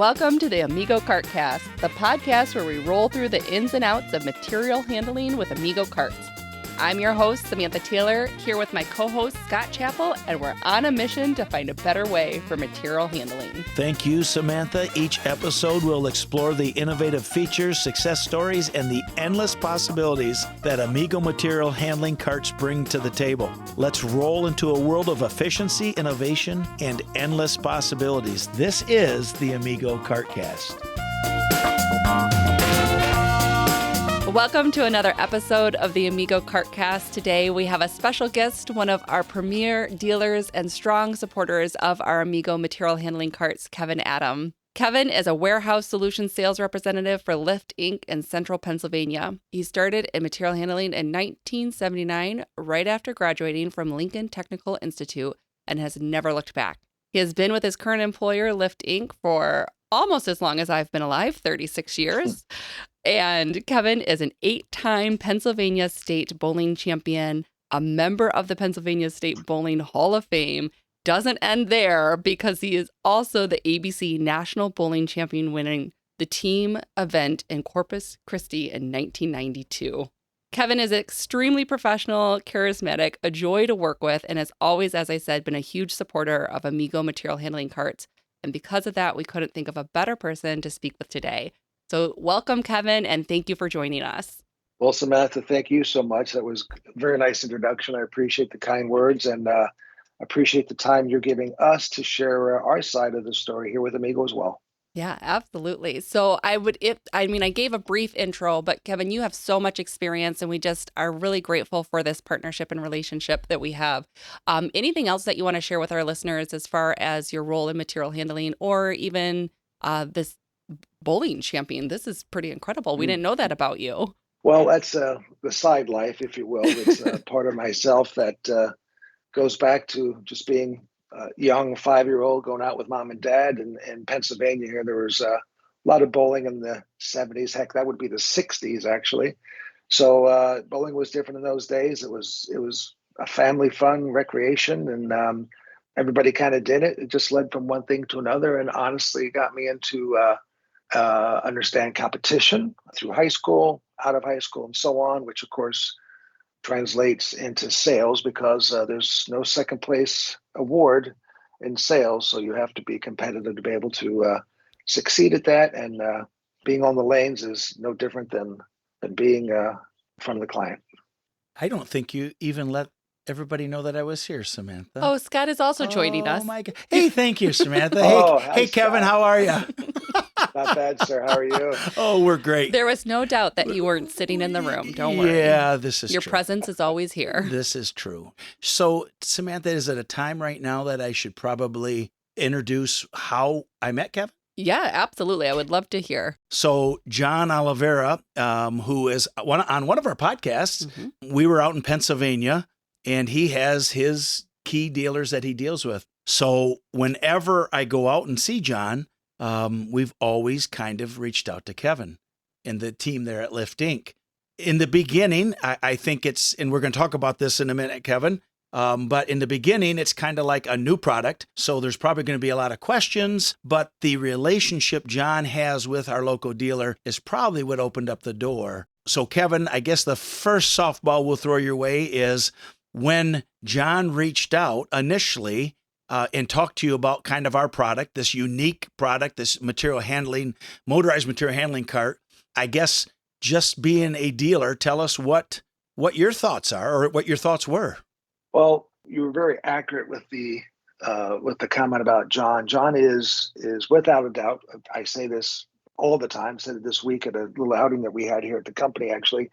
welcome to the Amigo CartCast, the podcast where we roll through the ins and outs of material handling with Amigo carts. I'm your host, Samantha Taylor, here with my co-host, Scott Chappell, and we're on a mission to find a better way for material handling. Thank you, Samantha. Each episode will explore the innovative features, success stories, and the endless possibilities that Amigo material handling carts bring to the table. Let's roll into a world of efficiency, innovation, and endless possibilities. This is the Amigo CartCast. Welcome to another episode of the Amigo CartCast. Today we have a special guest, one of our premier dealers and strong supporters of our Amigo material handling carts, Kevin Adam. Kevin is a warehouse solutions sales representative for Lift Inc. in central Pennsylvania. He started in material handling in 1979, right after graduating from Lincoln Technical Institute, and has never looked back. He has been with his current employer, Lift Inc., for almost as long as I've been alive, 36 years. And Kevin is an 8-time Pennsylvania State Bowling champion, a member of the Pennsylvania State Bowling Hall of Fame. Doesn't end there because he is also the ABC National Bowling Champion, winning the team event in Corpus Christi in 1992. Kevin is extremely professional, charismatic, a joy to work with, and has always, as I said, been a huge supporter of Amigo material handling carts. And because of that, we couldn't think of a better person to speak with today. So welcome, Kevin, and thank you for joining us. Well, Samantha, thank you so much. That was a very nice introduction. I appreciate the kind words and appreciate the time you're giving us to share our side of the story here with Amigo as well. Yeah, absolutely. So I gave a brief intro, but Kevin, you have so much experience, and we just are really grateful for this partnership and relationship that we have. Anything else that you want to share with our listeners as far as your role in material handling, or even this bowling champion? This is pretty incredible. We didn't know that about you. Well, that's the side life, if you will. It's part of myself that goes back to just being a young 5-year-old going out with mom and dad in Pennsylvania here. There was a lot of bowling in the 70s. Heck, that would be the 60s, actually. So bowling was different in those days. It was a family fun recreation, and everybody kind of did it. It just led from one thing to another, and honestly, it got me into understand competition through high school, out of high school, and so on, which of course translates into sales because there's no second place award in sales. So you have to be competitive to be able to succeed at that. And being on the lanes is no different than being in front of the client. I don't think you even let everybody know that I was here, Samantha. Oh, Scott is also joining us. Oh, my God. Hey, thank you, Samantha. Hey, Kevin, Scott. how are you? Not bad, sir. How are you? Oh, we're great. There was no doubt that you weren't sitting in the room. Don't worry. Yeah, this is Your true. presence is always here. This is true. So, Samantha, is it a time right now that I should probably introduce how I met Kevin? Yeah, absolutely. I would love to hear. So John Oliveira, who is on one of our podcasts, we were out in Pennsylvania, and he has his key dealers that he deals with. So whenever I go out and see John, we've always kind of reached out to Kevin and the team there at Lift Inc. In the beginning, I think and we're going to talk about this in a minute, Kevin, but in the beginning, it's kind of like a new product. So there's probably going to be a lot of questions, but the relationship John has with our local dealer is probably what opened up the door. So Kevin, I guess the first softball we'll throw your way is when John reached out initially and talked to you about kind of our product, this unique product, this motorized material handling cart. I guess just being a dealer, tell us what your thoughts are, or what your thoughts were. Well, you were very accurate with the comment about John. John is without a doubt. I say this all the time. Said it this week at a little outing that we had here at the company. Actually,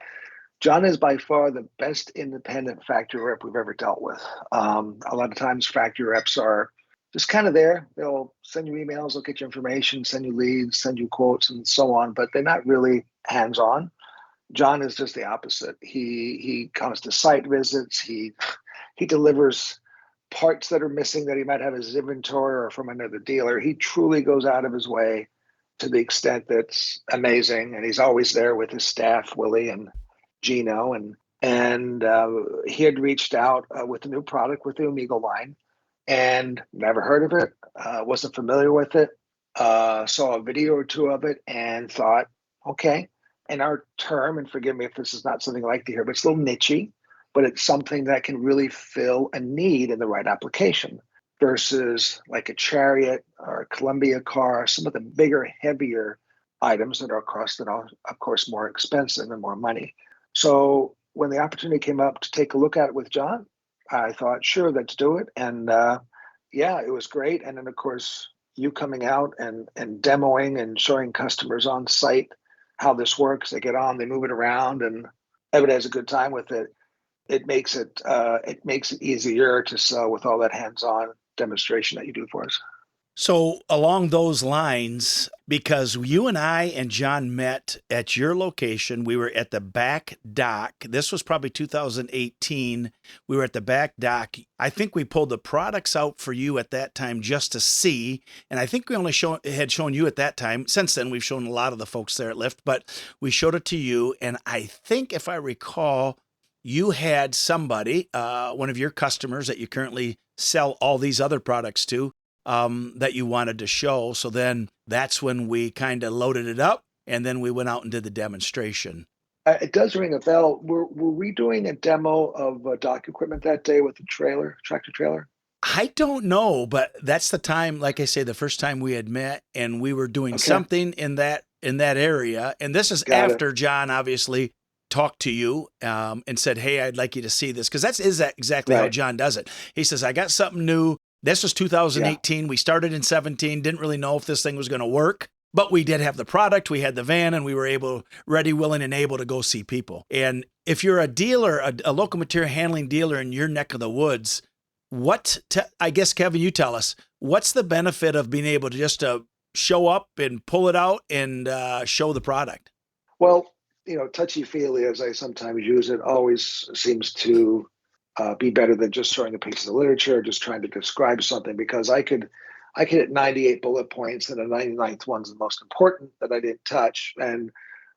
John is by far the best independent factory rep we've ever dealt with. A lot of times factory reps are just kind of there. They'll send you emails, they'll get you information, send you leads, send you quotes, and so on, but they're not really hands-on. John is just the opposite. He comes to site visits. He delivers parts that are missing that he might have in his inventory or from another dealer. He truly goes out of his way to the extent that's amazing, and he's always there with his staff, Willie and Gino, and he had reached out with a new product with the Amigo line, and never heard of it, wasn't familiar with it. saw a video or two of it and thought, okay, in our term, and forgive me if this is not something I like to hear, but it's a little nichey, but it's something that can really fill a need in the right application versus like a Chariot or a Columbia car, some of the bigger, heavier items that are of course, more expensive and more money. So when the opportunity came up to take a look at it with John, I thought, sure, let's do it. And yeah, it was great. And then, of course, you coming out and demoing and showing customers on site how this works. They get on, they move it around, and everybody has a good time with it. It makes it easier to sell with all that hands-on demonstration that you do for us. So along those lines, because you and I and John met at your location, we were at the back dock. This was probably 2018. We were at the back dock. I think we pulled the products out for you at that time just to see. And I think we only had shown you at that time. Since then, we've shown a lot of the folks there at Lyft, but we showed it to you. And I think if I recall, you had somebody, one of your customers that you currently sell all these other products to, that you wanted to show. So then that's when we kind of loaded it up, and then we went out and did the demonstration. It does ring a bell. Were we doing a demo of dock equipment that day with the tractor trailer? I don't know, but that's the time, like I say, the first time we had met, and we were doing something in that area. And this is after John obviously talked to you and said, hey, I'd like you to see this, because is exactly how John does it. He says, I got something new. This was 2018. We started in 17, didn't really know if this thing was going to work, but we did have the product. We had the van, and we were ready, willing, and able to go see people. And if you're a dealer, a local material handling dealer in your neck of the woods, I guess, Kevin, you tell us, what's the benefit of being able to just show up and pull it out and show the product? Well, touchy-feely, as I sometimes use it, always seems to be better than just showing a piece of literature, just trying to describe something, because I could hit 98 bullet points, and the 99th one's the most important that I didn't touch. And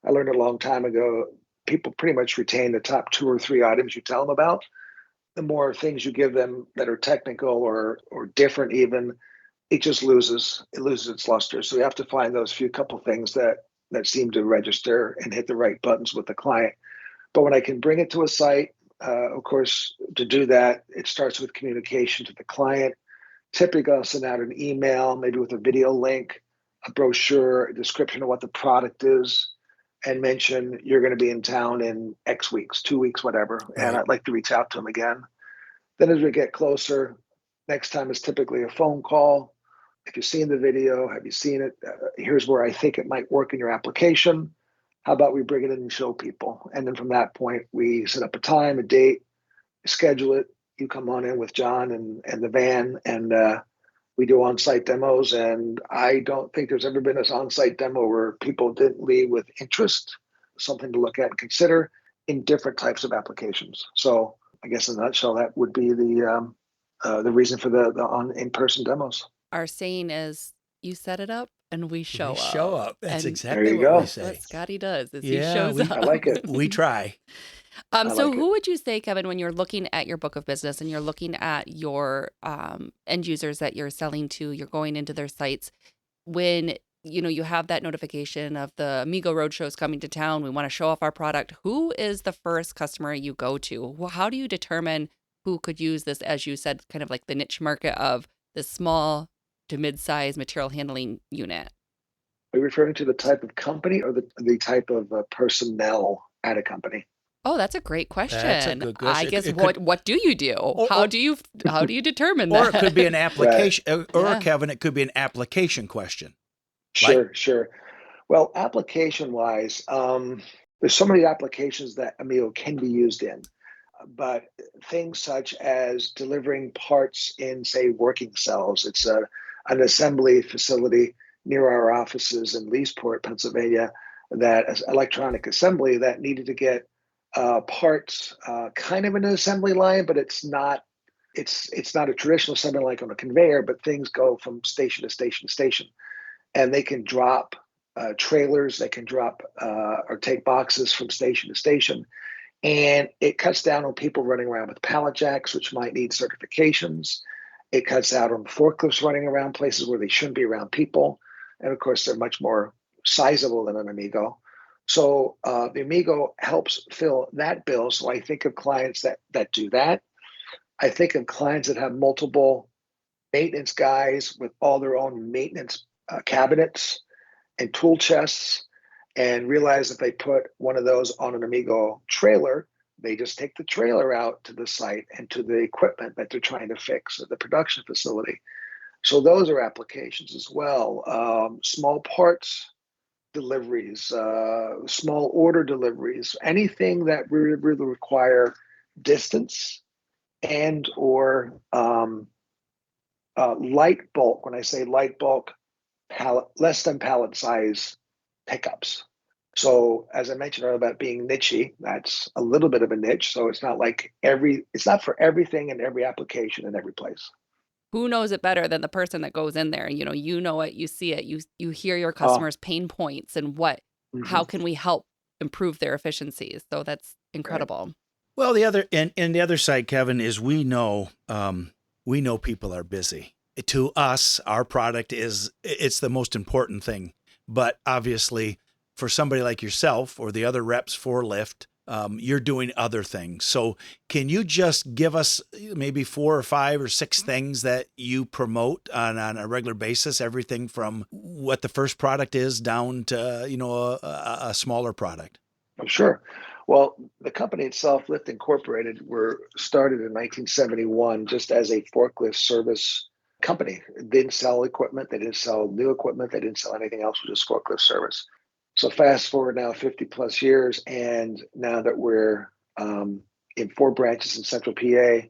I learned a long time ago, people pretty much retain the top 2 or 3 items you tell them about. The more things you give them that are technical or different even, it loses its luster. So you have to find those couple things that seem to register and hit the right buttons with the client. But when I can bring it to a site, of course, to do that, it starts with communication to the client. Typically, I'll send out an email, maybe with a video link, a brochure, a description of what the product is, and mention you're going to be in town in X weeks, 2 weeks, whatever. Right. And I'd like to reach out to them again. Then as we get closer, next time is typically a phone call. If you've seen the video, have you seen it? Here's where I think it might work in your application. How about we bring it in and show people? And then from that point, we set up a time, a date, schedule it. You come on in with John and the van, and we do on-site demos. And I don't think there's ever been this on-site demo where people didn't leave with interest, something to look at and consider in different types of applications. So I guess in a nutshell, that would be the reason for the in-person demos. Our saying is, you set it up and we show up. Show up. That's and exactly what we say. What Scotty does is he shows up. I like it. We try. So who would you say, Kevin, when you're looking at your book of business and you're looking at your end users that you're selling to, you're going into their sites, when you have that notification of the Amigo Roadshow is coming to town, we want to show off our product, who is the first customer you go to? Well, how do you determine who could use this, as you said, kind of like the niche market of the small to mid-size material handling unit? Are you referring to the type of company or the type of personnel at a company? Oh, that's a great question. That's a good question. I guess what do you do? How do you determine that? Or it could be an application, or Kevin, it could be an application question. Sure. Well, application-wise, there's so many applications that Amigo can be used in, but things such as delivering parts in, say, working cells. It's an assembly facility near our offices in Leesport, Pennsylvania, that is electronic assembly that needed to get parts kind of in an assembly line, but it's not a traditional assembly like on a conveyor, but things go from station to station to station. And they can drop trailers, they can drop or take boxes from station to station. And it cuts down on people running around with pallet jacks, which might need certifications. It cuts out on forklifts running around places where they shouldn't be around people. And of course, they're much more sizable than an Amigo. So the Amigo helps fill that bill. So I think of clients that do that. I think of clients that have multiple maintenance guys with all their own maintenance cabinets and tool chests, and realize if they put one of those on an Amigo trailer, they just take the trailer out to the site and to the equipment that they're trying to fix at the production facility. So those are applications as well. Small parts deliveries, small order deliveries, anything that really require distance and or light bulk. When I say light bulk, pallet, less than pallet size pickups. So as I mentioned earlier about being nichey, that's a little bit of a niche. So it's not it's not for everything in every application in every place. Who knows it better than the person that goes in there? You know it, you see it, you hear your customers' pain points and how can we help improve their efficiencies? So that's incredible. Right. Well, the other side, Kevin, is we know people are busy. To us, our product it's the most important thing. But obviously, for somebody like yourself or the other reps for Lyft, you're doing other things. So can you just give us maybe 4 or 5 or 6 things that you promote on a regular basis, everything from what the first product is down to, a smaller product? Oh, sure. Well, the company itself, Lyft Incorporated, were started in 1971 just as a forklift service company. It didn't sell equipment. They didn't sell new equipment. They didn't sell anything else. It was just forklift service. So fast forward now 50 plus years, and now that we're in 4 branches in Central PA,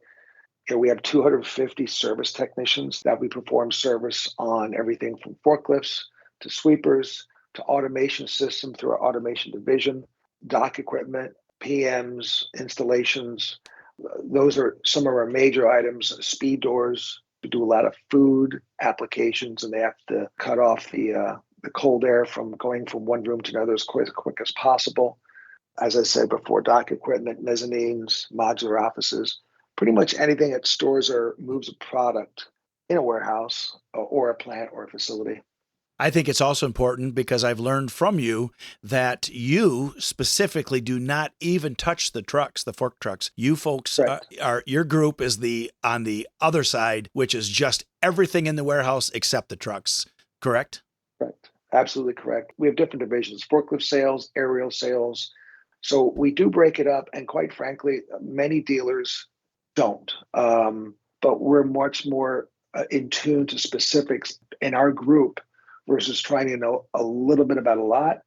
we have 250 service technicians that we perform service on everything from forklifts to sweepers to automation system through our automation division, dock equipment, PMs, installations. Those are some of our major items. Speed doors. We do a lot of food applications, and they have to cut off the cold air from going from one room to another as quick as possible. As I said before, dock equipment, mezzanines, modular offices, pretty much anything that stores or moves a product in a warehouse or a plant or a facility. I think it's also important because I've learned from you that you specifically do not even touch the trucks, the fork trucks. You folks your group is on the other side, which is just everything in the warehouse except the trucks. Correct? Correct. Absolutely correct. We have different divisions: forklift sales, aerial sales. So we do break it up, and quite frankly, many dealers don't. But we're much more in tune to specifics in our group versus trying to know a little bit about a lot.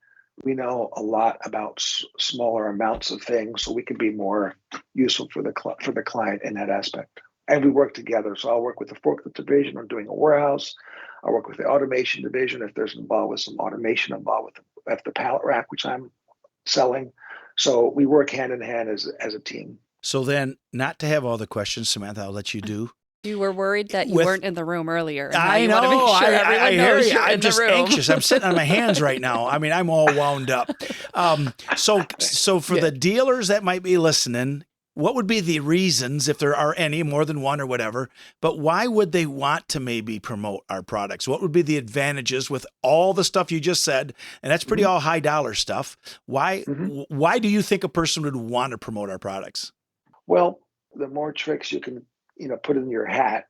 We know a lot about smaller amounts of things, so we can be more useful for the client in that aspect. And we work together. So I'll work with the forklift division on doing a warehouse. I'll work with the automation division if there's involved with some automation involved with the pallet rack, which I'm selling. So we work hand in hand as a team. So then, not to have all the questions, Samantha, I'll let you do. You were worried that you weren't in the room earlier. And I know. You want to make sure everyone knows you're I'm just anxious. I'm sitting on my hands right now. I mean, I'm all wound up. So for the dealers that might be listening, what would be the reasons, if there are any, more than one or whatever, but why would they want to maybe promote our products? What would be the advantages with all the stuff you just said? And that's pretty all high dollar stuff. Why do you think a person would want to promote our products? Well, the more tricks you can put in your hat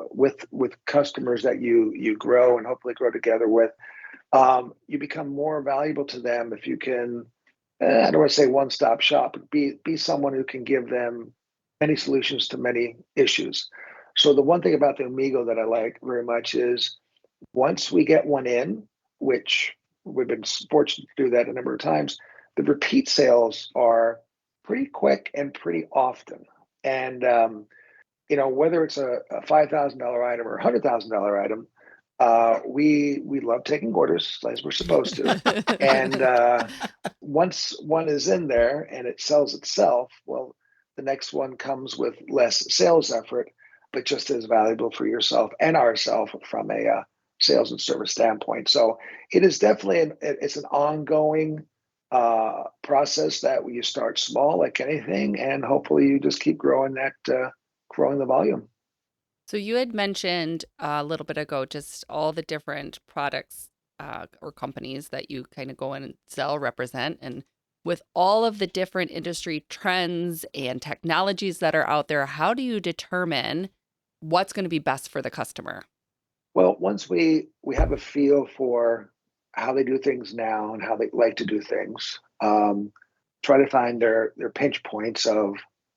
with customers that you grow and hopefully grow together with, you become more valuable to them if you can. I don't want to say one-stop shop, but be someone who can give them many solutions to many issues. So the one thing about the Amigo that I like very much is once we get one in, which we've been fortunate to do that a number of times, the repeat sales are pretty quick and pretty often. And whether it's a $5,000 item or a $100,000 item, we love taking orders as we're supposed to. And once one is in there and it sells itself, well, the next one comes with less sales effort, but just as valuable for yourself and ourselves from a sales and service standpoint. So it is definitely it's an ongoing process that you start small like anything, and hopefully you just keep growing the volume. So you had mentioned a little bit ago just all the different products or companies that you kind of go in and sell, represent. And with all of the different industry trends and technologies that are out there, how do you determine what's going to be best for the customer? Well, once we have a feel for how they do things now and how they like to do things, try to find their pinch points of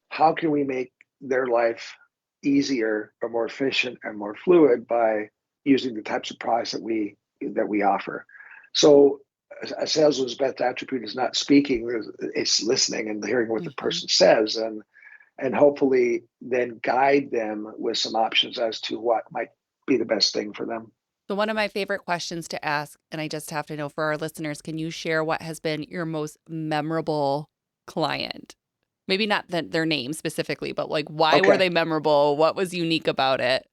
how can we make their life easier or more efficient and more fluid by using the types of products that we offer. So a salesman's best attribute is not speaking; it's listening and hearing what the Hmm. person says, and hopefully then guide them with some options as to what might be the best thing for them. So one of my favorite questions to ask, and I just have to know for our listeners, can you share what has been your most memorable client? Maybe not their name specifically, but like why were Okay. they memorable? What was unique about it?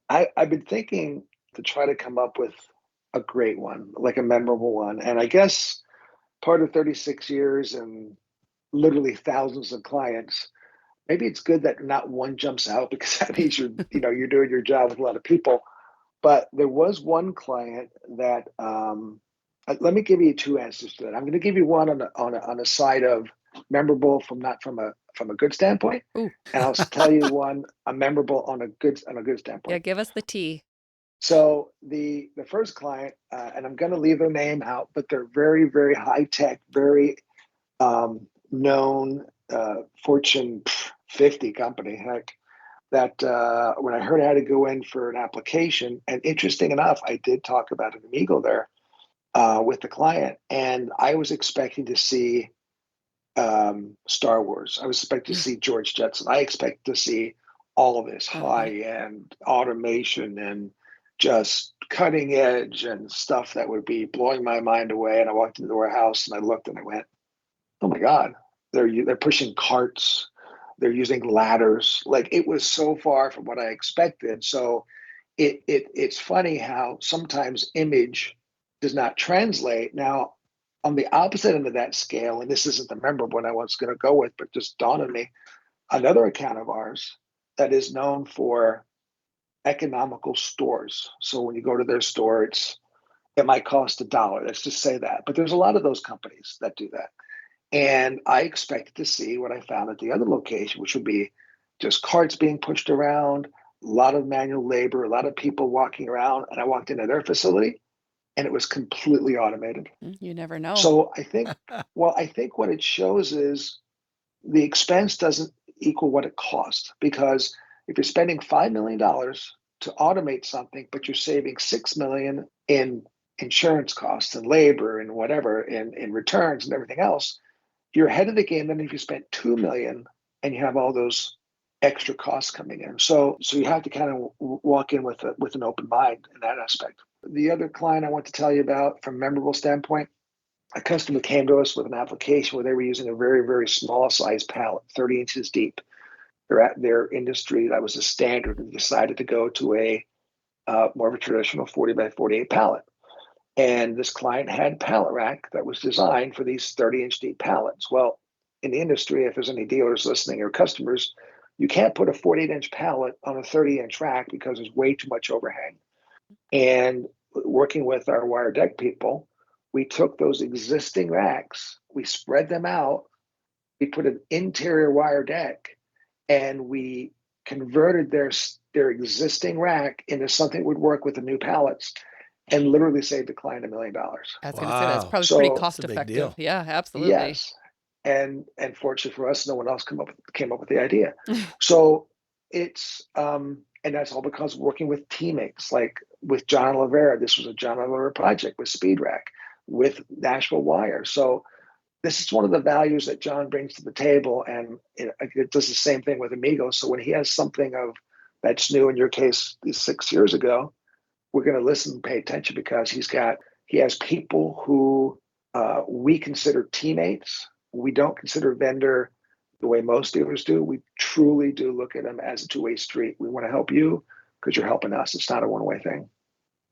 I've been thinking to try to come up with a great one, like a memorable one. And I guess part of 36 years and literally thousands of clients, maybe it's good that not one jumps out because that means you're doing your job with a lot of people. But there was one client that let me give you two answers to that. I'm going to give you one on a side of memorable from a good standpoint, Ooh, and I'll tell you one a memorable on a good yeah, standpoint. give us the tea. So the first client, and I'm going to leave their name out, but they're very very high tech, very known Fortune 50 company. Heck, that when I heard I had to go in for an application, and interesting enough, I did talk about an Amigo there with the client, and I was expecting to see Star Wars. I was expecting to see George Jetson. I expect to see all of this Uh-huh. high end automation and just cutting edge and stuff that would be blowing my mind away. And I walked into the warehouse and I looked and I went, "Oh my God, they're pushing carts, they're using ladders." Like it was so far from what I expected. So it's funny how sometimes image does not translate. Now, on the opposite end of that scale, and this isn't the memorable one I was going to go with, but just dawned on me, another account of ours that is known for economical stores. So when you go to their store, it might cost $1. Let's just say that. But there's a lot of those companies that do that. And I expected to see what I found at the other location, which would be just carts being pushed around, a lot of manual labor, a lot of people walking around. And I walked into their facility and it was completely automated. You never know. So I think what it shows is the expense doesn't equal what it costs, because if you're spending $5 million to automate something, but you're saving 6 million in insurance costs and labor and whatever in returns and everything else, you're ahead of the game than if you spent 2 million and you have all those extra costs coming in. So you have to kind of walk in with an open mind in that aspect. The other client I want to tell you about from a memorable standpoint, a customer came to us with an application where they were using a very, very small size pallet, 30 inches deep. They're at their industry, that was a standard, and decided to go to a more of a traditional 40 by 48 pallet. And this client had pallet rack that was designed for these 30-inch deep pallets. Well, in the industry, if there's any dealers listening or customers, you can't put a 48-inch pallet on a 30-inch rack because there's way too much overhang. And working with our wire deck people, we took those existing racks, we spread them out, we put an interior wire deck, and we converted their existing rack into something that would work with the new pallets and literally saved the client $1 million. I was going to say that's Wow. probably pretty So It's a cost big effective. deal. Yeah, absolutely. yes, and fortunately for us, no one else came up with the idea. So it's and that's all because working with teammates like with John Oliveira. This was a John Oliveira project with Speed Rack, with Nashville Wire. So this is one of the values that John brings to the table, and it does the same thing with Amigo. So when he has something of that's new, in your case, 6 years ago, we're going to listen and pay attention because he has people who we consider teammates. We don't consider vendor the way most dealers do. We truly do look at them as a two-way street. We want to help you because you're helping us. It's not a one-way thing.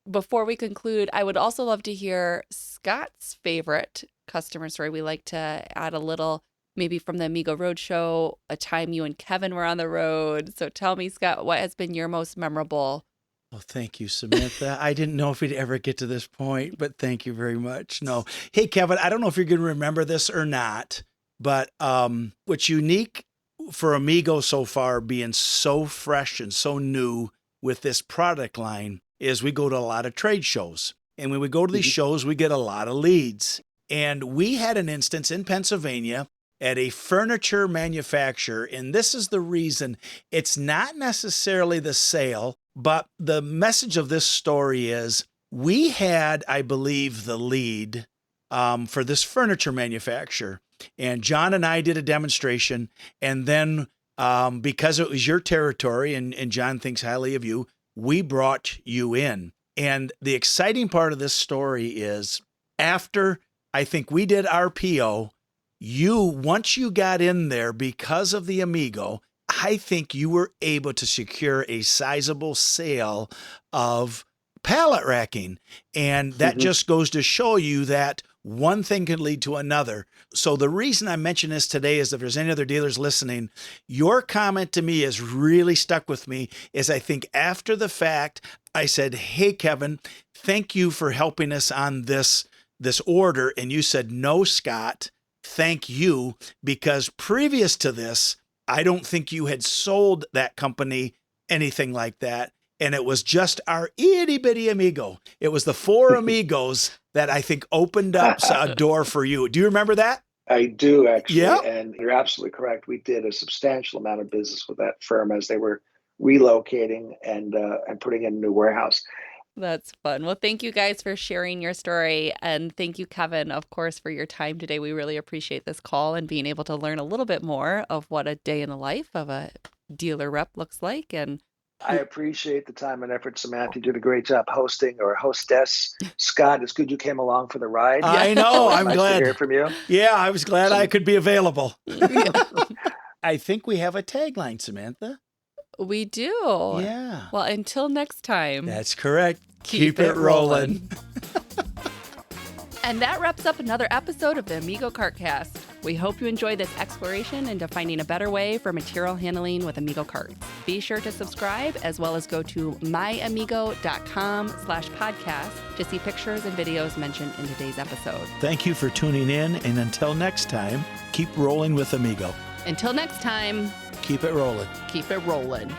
Before we conclude, I would also love to hear Scott's favorite customer story. We like to add a little maybe from the Amigo Roadshow, a time you and Kevin were on the road. So tell me, Scott, what has been your most memorable? Well, thank you, Samantha. I didn't know if we'd ever get to this point, but thank you very much. No. Hey, Kevin, I don't know if you're going to remember this or not, but what's unique for Amigo so far being so fresh and so new with this product line is we go to a lot of trade shows. And when we go to these shows, we get a lot of leads. And we had an instance in Pennsylvania at a furniture manufacturer. And this is the reason it's not necessarily the sale, but the message of this story is we had, I believe, the lead for this furniture manufacturer. And John and I did a demonstration. And then because it was your territory and John thinks highly of you, we brought you in. And the exciting part of this story is after I think we did our PO, once you got in there because of the Amigo, I think you were able to secure a sizable sale of pallet racking. And that just goes to show you that one thing can lead to another. So the reason I mention this today is if there's any other dealers listening, your comment to me has really stuck with me is I think after the fact, I said, hey, Kevin, thank you for helping us on this order. And you said, no, Scott, thank you. Because previous to this, I don't think you had sold that company anything like that. And it was just our itty bitty Amigo. It was the 4 Amigos that I think opened up a door for you. Do you remember that? I do, actually. Yeah. And you're absolutely correct. We did a substantial amount of business with that firm as they were relocating and putting in a new warehouse. That's fun. Well, thank you guys for sharing your story. And thank you, Kevin, of course, for your time today. We really appreciate this call and being able to learn a little bit more of what a day in the life of a dealer rep looks like. And I appreciate the time and effort, Samantha. You did a great job hosting, or hostess. Scott, it's good you came along for the ride. I know. I'm nice glad to hear from you. Yeah, I was glad I could be available. I think we have a tagline, Samantha. we do. Yeah. Well, until next time. That's correct. Keep it rolling. And that wraps up another episode of the Amigo CartCast. We hope you enjoyed this exploration into finding a better way for material handling with Amigo carts. Be sure to subscribe as well as go to myamigo.com/podcast to see pictures and videos mentioned in today's episode. Thank you for tuning in. And until next time, keep rolling with Amigo. Until next time, Keep it rolling. keep it rolling.